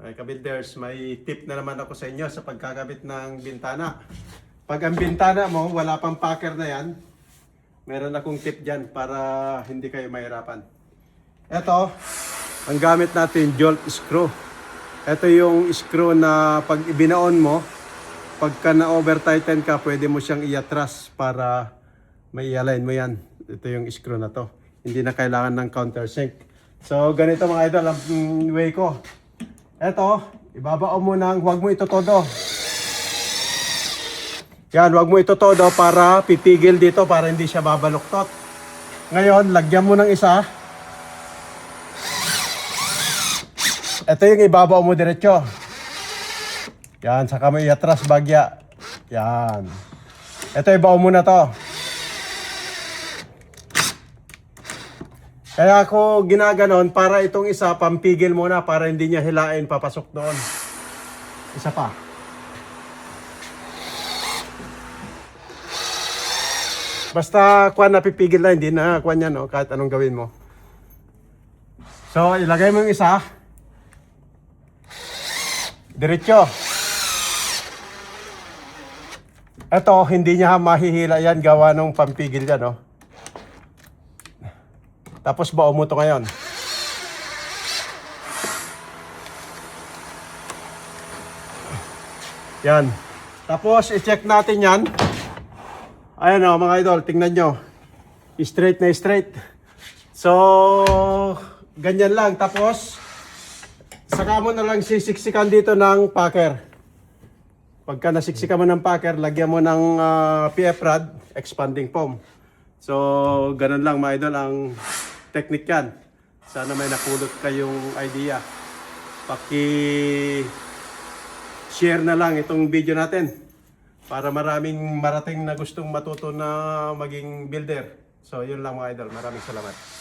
Ay ka-builders, may tip na naman ako sa inyo sa pagkakabit ng bintana. Pag ang bintana mo, wala pang packer na yan, meron akong tip dyan para hindi kayo mahirapan. Ito, ang gamit natin, jolt screw. Ito yung screw na pag ibinaon mo, pagka na-over tighten ka, pwede mo siyang iatras para may i-align mo yan. Ito yung screw na to. Hindi na kailangan ng countersink. So, ganito mga idol ang way ko. Ito, ibabao mo ng, huwag mo ito todo. Yan, huwag mo ito todo para pipigil dito para hindi siya babaluktot. Ngayon, lagyan mo ng isa. Ito yung ibabao mo diretso. Yan, saka mo iatras bagya. Yan. Ito, ibao mo na to. Kaya ako ginaganon para itong isa pampigil muna para hindi niya hilain papasok doon. Isa pa. Basta kuwan na pipigil na, hindi na kuwan yan, no? Kahit anong gawin mo. So ilagay mo yung isa. Diretso. Ito hindi niya mahihila yan gawa ng pampigil yan, no? Tapos bao mo to ngayon. Yan. Tapos i-check natin yan. Ayan o mga idol, tingnan nyo. Straight na straight. So, ganyan lang. Tapos, saka mo na lang sisiksikan dito ng packer. Pagka nasiksikan mo ng packer, lagyan mo ng PF rod, expanding foam. So, ganun lang mga idol ang technique yan. Sana may napulot kayong idea. Paki-share na lang itong video natin para maraming marating na gustong matuto na maging builder. So, yun lang mga idol. Maraming salamat.